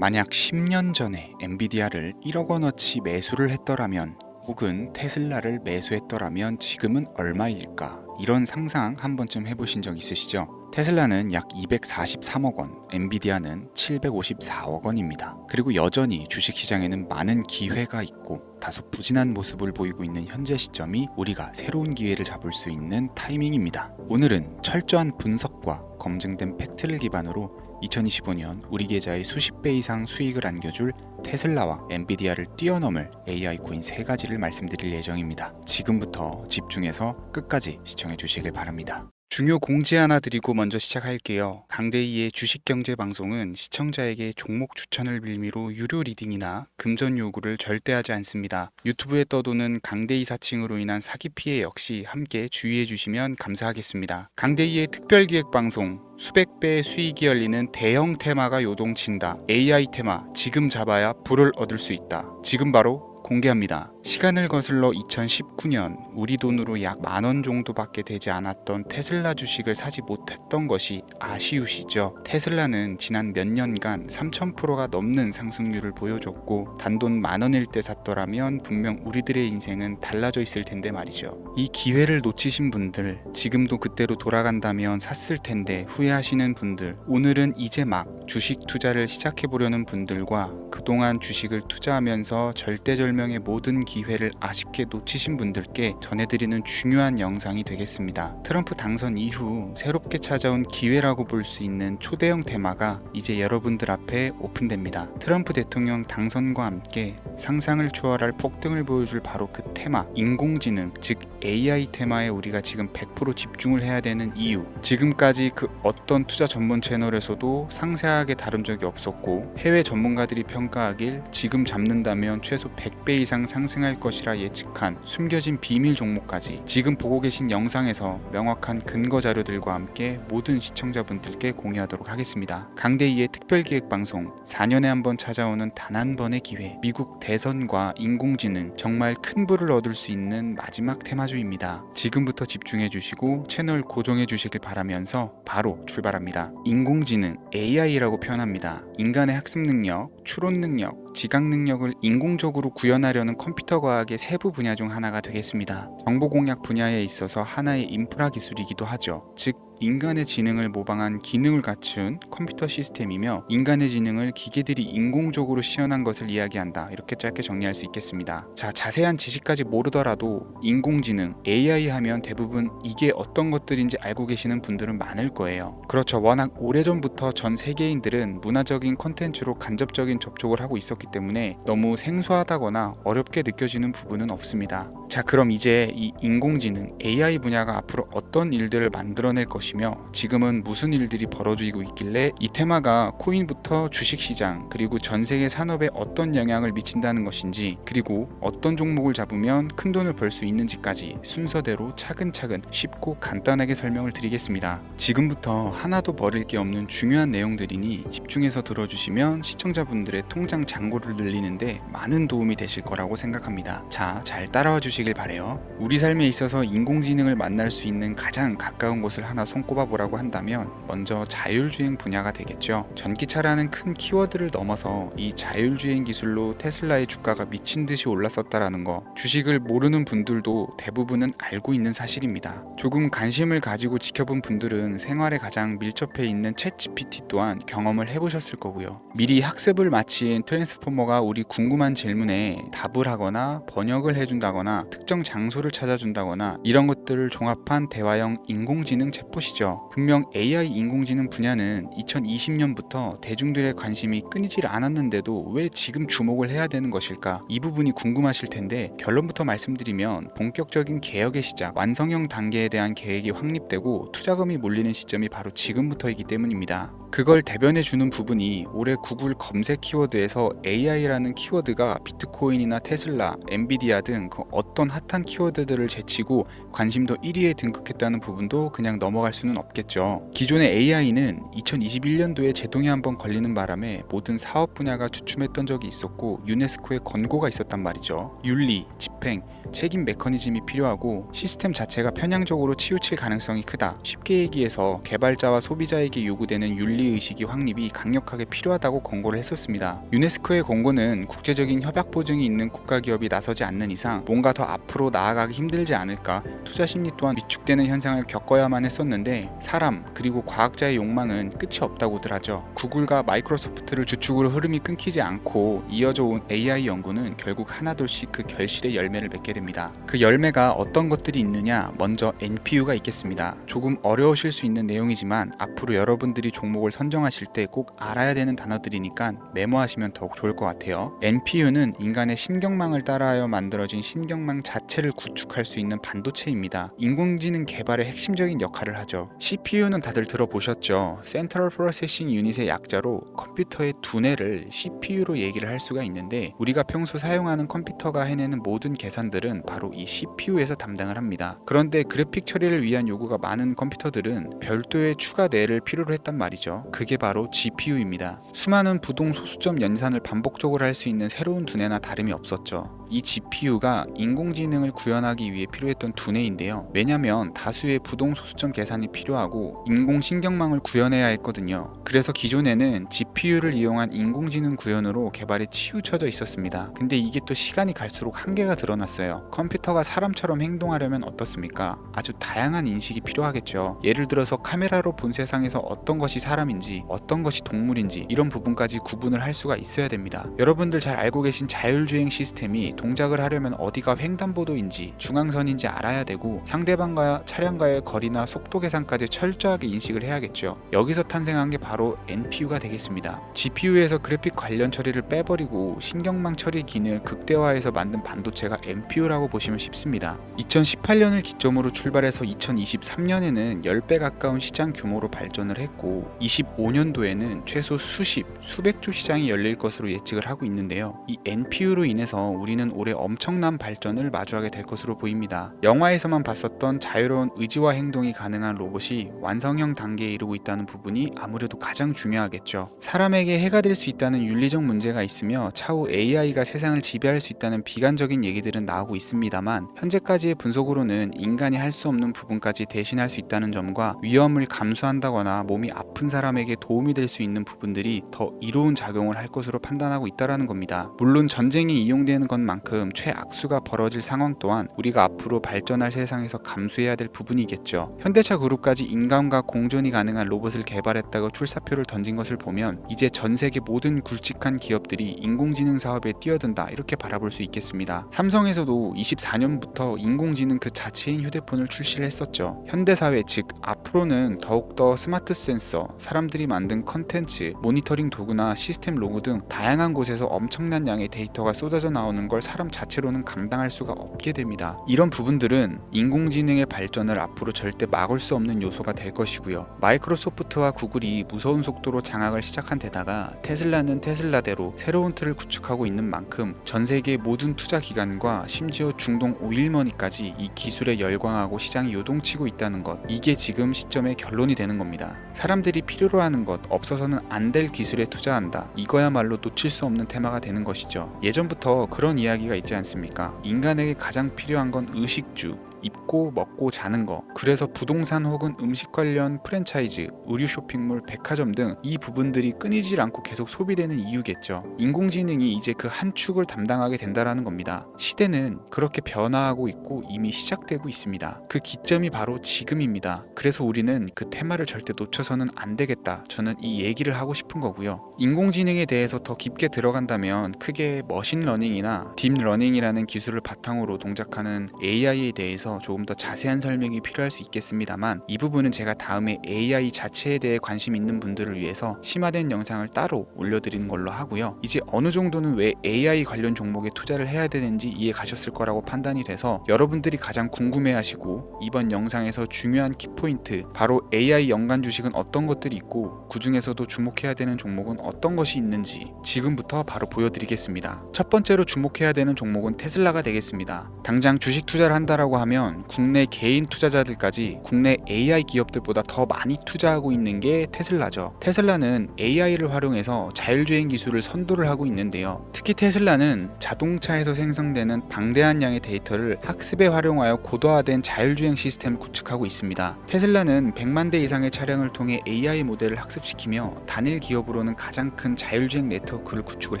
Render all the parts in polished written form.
만약 10년 전에 엔비디아를 1억 원어치 매수를 했더라면, 혹은 테슬라를 매수했더라면 지금은 얼마일까? 이런 상상 한 번쯤 해보신 적 있으시죠? 테슬라는 약 243억 원, 엔비디아는 754억 원입니다. 그리고 여전히 주식시장에는 많은 기회가 있고 다소 부진한 모습을 보이고 있는 현재 시점이 우리가 새로운 기회를 잡을 수 있는 타이밍입니다. 오늘은 철저한 분석과 검증된 팩트를 기반으로 2025년 우리 계좌의 수십 배 이상 수익을 안겨줄 테슬라와 엔비디아를 뛰어넘을 AI 코인 3가지를 말씀드릴 예정입니다. 지금부터 집중해서 끝까지 시청해 주시길 바랍니다. 중요 공지 하나 드리고 먼저 시작할게요. 강대희의 주식경제 방송은 시청자에게 종목 추천을 빌미로 유료 리딩이나 금전 요구를 절대 하지 않습니다. 유튜브에 떠도는 강대희 사칭으로 인한 사기 피해 역시 함께 주의해 주시면 감사하겠습니다. 강대희의 특별기획 방송, 수백 배의 수익이 열리는 대형 테마가 요동친다. AI 테마 지금 잡아야 불을 얻을 수 있다. 지금 바로 공개합니다. 시간을 거슬러 2019년 우리 돈으로 약 10,000원 정도밖에 되지 않았던 테슬라 주식을 사지 못했던 것이 아쉬우시죠? 테슬라는 지난 몇 년간 3000%가 넘는 상승률을 보여줬고, 단돈 10,000원일 때 샀더라면 분명 우리들의 인생은 달라져 있을 텐데 말이죠. 이 기회를 놓치신 분들, 지금도 그때로 돌아간다면 샀을 텐데 후회하시는 분들, 오늘은 이제 막 주식 투자를 시작해보려는 분들과 그동안 주식을 투자하면서 절대절명의 모든 기회를 아쉽게 놓치신 분들께 전해드리는 중요한 영상이 되겠습니다. 트럼프 당선 이후 새롭게 찾아온 기회라고 볼 수 있는 초대형 테마가 이제 여러분들 앞에 오픈됩니다. 트럼프 대통령 당선과 함께 상상을 초월할 폭등을 보여줄 바로 그 테마, 인공지능, 즉 AI 테마에 우리가 지금 100% 집중을 해야 되는 이유, 지금까지 그 어떤 투자 전문 채널에서도 상세하게 다룬 적이 없었고, 해외 전문가들이 평가하길 지금 잡는다면 최소 100배 이상 상승할 것이라 예측한 숨겨진 비밀 종목까지 지금 보고 계신 영상에서 명확한 근거 자료들과 함께 모든 시청자분들께 공유하도록 하겠습니다. 강대희의 특별기획방송, 4년에 한 번 찾아오는 단 한 번의 기회, 미국 대선과 인공지능, 정말 큰 부를 얻을 수 있는 마지막 테마주입니다. 지금부터 집중해 주시고 채널 고정해 주시길 바라면서 바로 출발합니다. 인공지능, AI라고 표현합니다. 인간의 학습 능력, 추론 능력, 지각 능력을 인공적으로 구현하려는 컴퓨터 과학의 세부 분야 중 하나가 되겠습니다. 정보 공략 분야에 있어서 하나의 인프라 기술이기도 하죠. 즉 인간의 지능을 모방한 기능을 갖춘 컴퓨터 시스템이며, 인간의 지능을 기계들이 인공적으로 시연한 것을 이야기한다. 이렇게 짧게 정리할 수 있겠습니다. 자, 자세한 지식까지 모르더라도 인공지능, AI 하면 대부분 이게 어떤 것들인지 알고 계시는 분들은 많을 거예요. 그렇죠. 워낙 오래전부터 전 세계인들은 문화적인 콘텐츠로 간접적인 접촉을 하고 있었기 때문에 너무 생소하다거나 어렵게 느껴지는 부분은 없습니다. 자, 그럼 이제 이 인공지능, AI 분야가 앞으로 어떤 일들을 만들어낼 것이며 지금은 무슨 일들이 벌어지고 있길래 이 테마가 코인부터 주식시장 그리고 전 세계 산업에 어떤 영향을 미친다는 것인지, 그리고 어떤 종목을 잡으면 큰 돈을 벌 수 있는지까지 순서대로 차근차근 쉽고 간단하게 설명을 드리겠습니다. 지금부터 하나도 버릴 게 없는 중요한 내용들이니 집중해서 들어주시면 시청자분들의 통장 잔고를 늘리는데 많은 도움이 되실 거라고 생각합니다. 자, 잘 따라와 주시길 바래요. 우리 삶에 있어서 인공지능을 만날 수 있는 가장 가까운 곳을 하나 손꼽아 보라고 한다면 먼저 자율주행 분야가 되겠죠. 전기차라는 큰 키워드를 넘어서 이 자율주행 기술로 테슬라의 주가가 미친 듯이 올랐었다라는 거, 주식을 모르는 분들도 대부분은 알고 있는 사실입니다. 조금 관심을 가지고 지켜본 분들은 생활에 가장 밀접해 있는 챗GPT 또한 경험을 해보셨을 거고요. 미리 학습을 마친 트랜스포머가 우리 궁금한 질문에 답을 하거나 번역을 해준다거나 특정 장소를 찾아준다거나 이런 것들을 종합한 대화형 인공지능 챗봇이죠. 분명 AI 인공지능 분야는 2020년부터 대중들의 관심이 끊이질 않았는데도 왜 지금 주목을 해야 되는 것일까? 이 부분이 궁금하실 텐데, 결론부터 말씀드리면 본격적인 개혁의 시작, 완성형 단계에 대한 계획이 확립되고 투자금이 몰리는 시점이 바로 지금부터이기 때문입니다. 그걸 대변해주는 부분이 올해 구글 검색 키워드에서 AI라는 키워드가 비트코인이나 테슬라, 엔비디아 등 그 어떤 핫한 키워드들을 제치고 관심도 1위에 등극했다는 부분도 그냥 넘어갈 수는 없겠죠. 기존의 AI는 2021년도에 제동이 한번 걸리는 바람에 모든 사업 분야가 주춤했던 적이 있었고, 유네스코의 권고가 있었단 말이죠. 윤리, 집행, 책임 메커니즘이 필요하고 시스템 자체가 편향적으로 치우칠 가능성이 크다. 쉽게 얘기해서 개발자와 소비자에게 요구되는 윤리 윤리의식이 확립이 강력하게 필요하다고 권고를 했었습니다. 유네스코의 권고는 국제적인 협약 보증이 있는 국가기업이 나서지 않는 이상 뭔가 더 앞으로 나아가기 힘들지 않을까, 투자 심리 또한 위축되는 현상을 겪어야만 했었는데 사람 그리고 과학자의 욕망은 끝이 없다고들 하죠. 구글과 마이크로소프트를 주축으로 흐름이 끊기지 않고 이어져 온 AI 연구는 결국 하나둘씩 그 결실의 열매를 맺게 됩니다. 그 열매가 어떤 것들이 있느냐, 먼저 NPU가 있겠습니다. 조금 어려우실 수 있는 내용이지만 앞으로 여러분들이 종목을 선정하실 때 꼭 알아야 되는 단어들이니까 메모하시면 더욱 좋을 것 같아요. NPU는 인간의 신경망을 따라하여 만들어진 신경망 자체를 구축할 수 있는 반도체입니다. 인공지능 개발의 핵심적인 역할을 하죠. CPU는 다들 들어보셨죠? Central Processing Unit의 약자로 컴퓨터의 두뇌를 CPU로 얘기를 할 수가 있는데, 우리가 평소 사용하는 컴퓨터가 해내는 모든 계산들은 바로 이 CPU에서 담당을 합니다. 그런데 그래픽 처리를 위한 요구가 많은 컴퓨터들은 별도의 추가 뇌를 필요로 했단 말이죠. 그게 바로 GPU입니다. 수많은 부동 소수점 연산을 반복적으로 할 수 있는 새로운 두뇌나 다름이 없었죠. 이 GPU가 인공지능을 구현하기 위해 필요했던 두뇌인데요. 왜냐면 다수의 부동 소수점 계산이 필요하고 인공신경망을 구현해야 했거든요. 그래서 기존에는 GPU를 이용한 인공지능 구현으로 개발이 치우쳐져 있었습니다. 근데 이게 또 시간이 갈수록 한계가 드러났어요. 컴퓨터가 사람처럼 행동하려면 어떻습니까? 아주 다양한 인식이 필요하겠죠. 예를 들어서 카메라로 본 세상에서 어떤 것이 사람인지 어떤 것이 동물인지 이런 부분까지 구분을 할 수가 있어야 됩니다. 여러분들 잘 알고 계신 자율주행 시스템이 동작을 하려면 어디가 횡단보도인지 중앙선인지 알아야 되고, 상대방과 차량과의 거리나 속도 계산까지 철저하게 인식을 해야겠죠. 여기서 탄생한 게 바로 NPU가 되겠습니다. GPU에서 그래픽 관련 처리를 빼버리고 신경망 처리 기능을 극대화해서 만든 반도체가 NPU라고 보시면 쉽습니다. 2018년을 기점으로 출발해서 2023년에는 10배 가까운 시장 규모로 발전을 했고 25년도에는 최소 수백조 시장이 열릴 것으로 예측을 하고 있는데요. 이 NPU로 인해서 우리는 올해 엄청난 발전을 마주하게 될 것으로 보입니다. 영화에서만 봤었던 자유로운 의지와 행동이 가능한 로봇이 완성형 단계에 이르고 있다는 부분이 아무래도 가장 중요하겠죠. 사람에게 해가 될 수 있다는 윤리적 문제가 있으며 차후 AI가 세상을 지배할 수 있다는 비관적인 얘기들은 나오고 있습니다만, 현재까지의 분석으로는 인간이 할 수 없는 부분까지 대신할 수 있다는 점과 위험을 감수한다거나 몸이 아픈 사람에게 도움이 될 수 있는 부분들이 더 이로운 작용을 할 것으로 판단하고 있다는 겁니다. 물론 전쟁에 이용되는 것만큼 최악수가 벌어질 상황 또한 우리가 앞으로 발전할 세상에서 감수해야 될 부분이겠죠. 현대차 그룹까지 인간과 공존이 가능한 로봇을 개발했다고 출사표를 던진 것을 보면 이제 전 세계 모든 굵직한 기업들이 인공지능 사업에 뛰어든다, 이렇게 바라볼 수 있겠습니다. 삼성에서도 24년부터 인공지능 그 자체인 휴대폰을 출시를 했었죠. 현대사회 즉 앞으로는 더욱더 스마트 센서, 사람들이 만든 컨텐츠, 모니터링 도구나 시스템 로고 등 다양한 곳에서 엄청난 양의 데이터가 쏟아져 나오는 걸 사람 자체로는 감당할 수가 없게 됩니다. 이런 부분들은 인공지능의 발전을 앞으로 절대 막을 수 없는 요소가 될 것이고요. 마이크로소프트와 구글이 무서운 속도로 장악을 시작한 데다가 테슬라는 테슬라대로 새로운 틀을 구축하고 있는 만큼 전 세계 모든 투자 기관과 심지어 중동 오일머니까지 이 기술에 열광하고 시장이 요동치고 있다는 것, 이게 지금 시점의 결론이 되는 겁니다. 사람들이 필요로 하는 것, 없어서는 안 될 기술에 투자한다, 이거야말로 놓칠 수 없는 테마가 되는 것이죠. 예전부터 그런 이야기가 있지 않습니까? 인간에게 가장 필요한 건 의식주, 입고 먹고 자는 거. 그래서 부동산 혹은 음식 관련 프랜차이즈, 의류 쇼핑몰, 백화점 등 이 부분들이 끊이질 않고 계속 소비되는 이유겠죠. 인공지능이 이제 그 한 축을 담당하게 된다라는 겁니다. 시대는 그렇게 변화하고 있고 이미 시작되고 있습니다. 그 기점이 바로 지금입니다. 그래서 우리는 그 테마를 절대 놓쳐서는 안 되겠다, 저는 이 얘기를 하고 싶은 거고요. 인공지능에 대해서 더 깊게 들어간다면 크게 머신러닝이나 딥러닝이라는 기술을 바탕으로 동작하는 AI에 대해서 조금 더 자세한 설명이 필요할 수 있겠습니다만, 이 부분은 제가 다음에 AI 자체에 대해 관심 있는 분들을 위해서 심화된 영상을 따로 올려드리는 걸로 하고요. 이제 어느 정도는 왜 AI 관련 종목에 투자를 해야 되는지 이해 가셨을 거라고 판단이 돼서 여러분들이 가장 궁금해하시고 이번 영상에서 중요한 키포인트, 바로 AI 연관 주식은 어떤 것들이 있고 그 중에서도 주목해야 되는 종목은 어떤 것이 있는지 지금부터 바로 보여드리겠습니다. 첫 번째로 주목해야 되는 종목은 테슬라가 되겠습니다. 당장 주식 투자를 한다라고 하면 따지자면 국내 개인 투자자들까지 국내 AI 기업들보다 더 많이 투자하고 있는 게 테슬라죠. 테슬라는 AI를 활용해서 자율주행 기술을 선도를 하고 있는데요. 특히 테슬라는 자동차에서 생성되는 방대한 양의 데이터를 학습에 활용하여 고도화된 자율주행 시스템을 구축하고 있습니다. 테슬라는 100만 대 이상의 차량을 통해 AI 모델을 학습시키며 단일 기업으로는 가장 큰 자율주행 네트워크를 구축을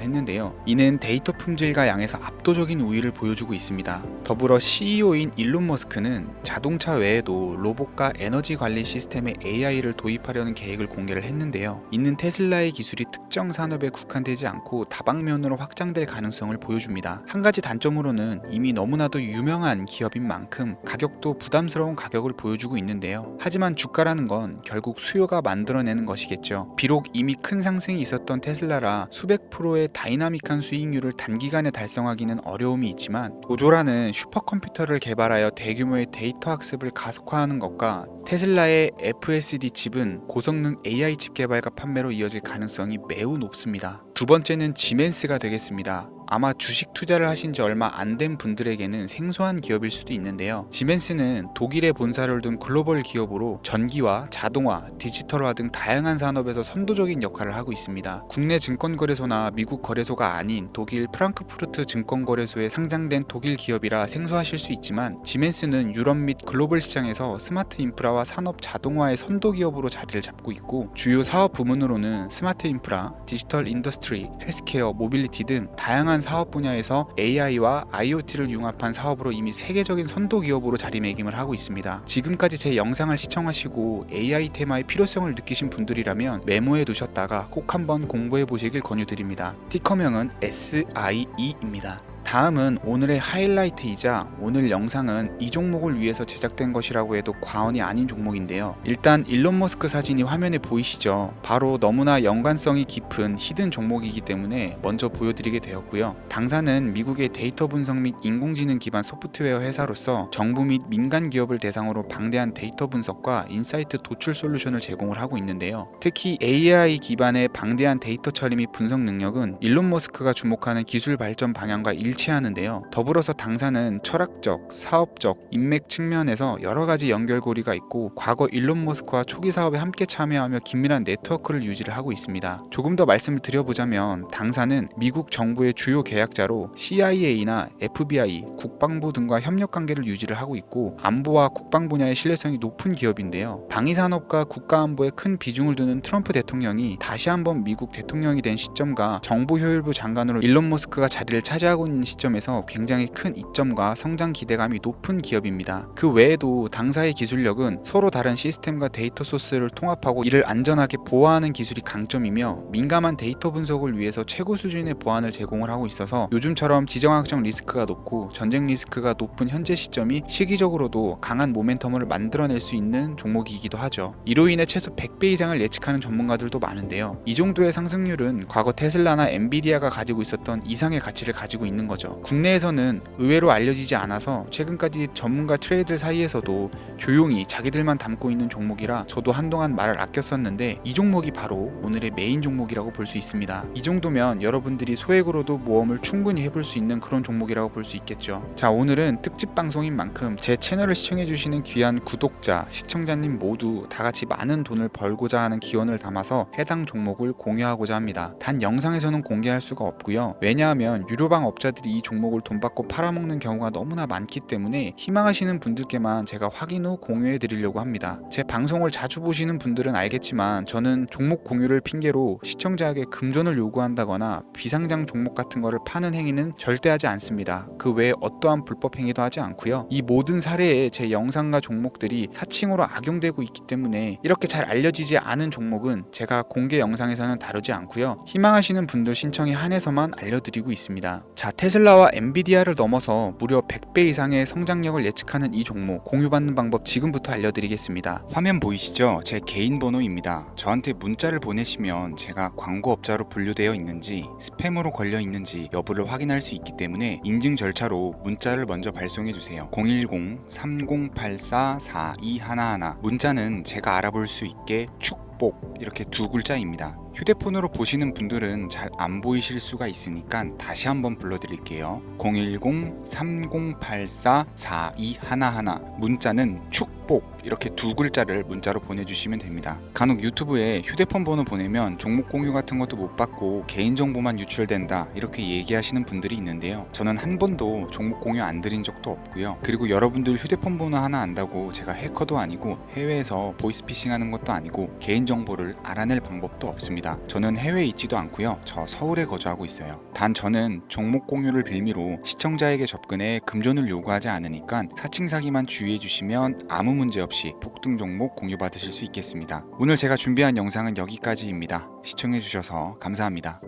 했는데요. 이는 데이터 품질과 양에서 압도적인 우위를 보여주고 있습니다. 더불어 CEO인 일론 머스크는 자동차 외에도 로봇과 에너지 관리 시스템에 AI를 도입하려는 계획을 공개를 했는데요. 이는 테슬라의 기술이 특정 산업에 국한되지 않고 다방면으로 확장될 가능성을 보여줍니다. 한 가지 단점으로는 이미 너무나도 유명한 기업인 만큼 가격도 부담스러운 가격을 보여주고 있는데요. 하지만 주가라는 건 결국 수요가 만들어내는 것이겠죠. 비록 이미 큰 상승이 있었던 테슬라라 수백 프로의 다이나믹한 수익률을 단기간에 달성하기는 어려움이 있지만 도조라는 슈퍼컴퓨터를 개발하여 대규모의 데이터 학습을 가속화하는 것과 테슬라의 FSD 칩은 고성능 AI 칩 개발과 판매로 이어질 가능성이 매우 높습니다. 두 번째는 지멘스가 되겠습니다. 아마 주식 투자를 하신 지 얼마 안 된 분들에게는 생소한 기업일 수도 있는데요. 지멘스는 독일에 본사를 둔 글로벌 기업으로 전기와 자동화, 디지털화 등 다양한 산업에서 선도적인 역할을 하고 있습니다. 국내 증권거래소나 미국 거래소가 아닌 독일 프랑크푸르트 증권거래소에 상장된 독일 기업이라 생소하실 수 있지만 지멘스는 유럽 및 글로벌 시장에서 스마트 인프라와 산업 자동화의 선도 기업으로 자리를 잡고 있고 주요 사업 부문으로는 스마트 인프라, 디지털 인더스트리, 헬스케어, 모빌리티 등 다양한 사업 분야에서 AI와 IoT를 융합한 사업으로 이미 세계적인 선도 기업으로 자리매김을 하고 있습니다. 지금까지 제 영상을 시청하시고 AI 테마의 필요성을 느끼신 분들이라면 메모해 두셨다가 꼭 한번 공부해 보시길 권유드립니다. 티커명은 SIE입니다. 다음은 오늘의 하이라이트이자 오늘 영상은 이 종목을 위해서 제작된 것이라고 해도 과언이 아닌 종목인데요. 일단 일론 머스크 사진이 화면에 보이시죠? 바로 너무나 연관성이 깊은 히든 종목이기 때문에 먼저 보여드리게 되었고요. 당사는 미국의 데이터 분석 및 인공지능 기반 소프트웨어 회사로서 정부 및 민간 기업을 대상으로 방대한 데이터 분석과 인사이트 도출 솔루션을 제공을 하고 있는데요. 특히 AI 기반의 방대한 데이터 처리 및 분석 능력은 일론 머스크가 주목하는 기술 발전 방향과 일치하는데요. 더불어서 당사는 철학적, 사업적, 인맥 측면에서 여러 가지 연결고리가 있고 과거 일론 머스크와 초기 사업에 함께 참여하며 긴밀한 네트워크를 유지를 하고 있습니다. 조금 더 말씀을 드려보자면 당사는 미국 정부의 주요 계약자로 CIA나 FBI, 국방부 등과 협력 관계를 유지를 하고 있고 안보와 국방 분야의 신뢰성이 높은 기업인데요. 방위산업과 국가안보에 큰 비중을 두는 트럼프 대통령이 다시 한번 미국 대통령이 된 시점과 정보효율부 장관으로 일론 머스크가 자리를 차지하고 있는 시점에서 굉장히 큰 이점과 성장 기대감이 높은 기업입니다. 그 외에도 당사의 기술력은 서로 다른 시스템과 데이터 소스를 통합하고 이를 안전하게 보호하는 기술이 강점이며 민감한 데이터 분석을 위해서 최고 수준의 보안을 제공을 하고 있어서 요즘처럼 지정학적 리스크가 높고 전쟁 리스크가 높은 현재 시점이 시기적으로도 강한 모멘텀을 만들어낼 수 있는 종목이기도 하죠. 이로 인해 최소 100배 이상을 예측하는 전문가들도 많은데요. 이 정도의 상승률은 과거 테슬라나 엔비디아가 가지고 있었던 이상의 가치를 가지고 있는 거죠. 국내에서는 의외로 알려지지 않아서 최근까지 전문가 트레이드들 사이에서도 조용히 자기들만 담고 있는 종목이라 저도 한동안 말을 아꼈었는데 이 종목이 바로 오늘의 메인 종목이라고 볼 수 있습니다. 이 정도면 여러분들이 소액으로도 모험을 충분히 해볼 수 있는 그런 종목이라고 볼 수 있겠죠. 자, 오늘은 특집 방송인 만큼 제 채널을 시청해주시는 귀한 구독자, 시청자님 모두 다같이 많은 돈을 벌고자 하는 기원을 담아서 해당 종목을 공유하고자 합니다. 단 영상에서는 공개할 수가 없고요. 왜냐하면 유료방 업자들이 이 종목을 돈 받고 팔아먹는 경우가 너무나 많기 때문에 희망하시는 분들께만 제가 확인 후 공유해 드리려고 합니다. 제 방송을 자주 보시는 분들은 알겠지만 저는 종목 공유를 핑계로 시청자에게 금전을 요구한다거나 비상장 종목 같은 거를 파는 행위는 절대 하지 않습니다. 그 외에 어떠한 불법 행위도 하지 않고요. 이 모든 사례에 제 영상과 종목들이 사칭으로 악용되고 있기 때문에 이렇게 잘 알려지지 않은 종목은 제가 공개 영상에서는 다루지 않고요. 희망하시는 분들 신청에 한해서만 알려드리고 있습니다. 자, 테슬라와 엔비디아를 넘어서 무려 100배 이상의 성장력을 예측하는 이 종목 공유받는 방법 지금부터 알려드리겠습니다. 화면 보이시죠? 제 개인 번호입니다. 저한테 문자를 보내시면 제가 광고업자로 분류되어 있는지 스팸으로 걸려 있는지 여부를 확인할 수 있기 때문에 인증 절차로 문자를 먼저 발송해주세요. 010-3084-4211 문자는 제가 알아볼 수 있게 축복 이렇게 두 글자입니다. 휴대폰으로 보시는 분들은 잘 안 보이실 수가 있으니까 다시 한번 불러드릴게요. 010-3084-4211 문자는 축복 이렇게 두 글자를 문자로 보내주시면 됩니다. 간혹 유튜브에 휴대폰 번호 보내면 종목 공유 같은 것도 못 받고 개인정보만 유출된다 이렇게 얘기하시는 분들이 있는데요. 저는 한 번도 종목 공유 안 드린 적도 없고요. 그리고 여러분들 휴대폰 번호 하나 안다고 제가 해커도 아니고 해외에서 보이스피싱 하는 것도 아니고 개인정보를 알아낼 방법도 없습니다. 저는 해외에 있지도 않고요. 저 서울에 거주하고 있어요. 단 저는 종목 공유를 빌미로 시청자에게 접근해 금전을 요구하지 않으니까 사칭 사기만 주의해 주시면 아무 문제 없이 폭등 종목 공유 받으실 수 있겠습니다. 오늘 제가 준비한 영상은 여기까지입니다. 시청해 주셔서 감사합니다.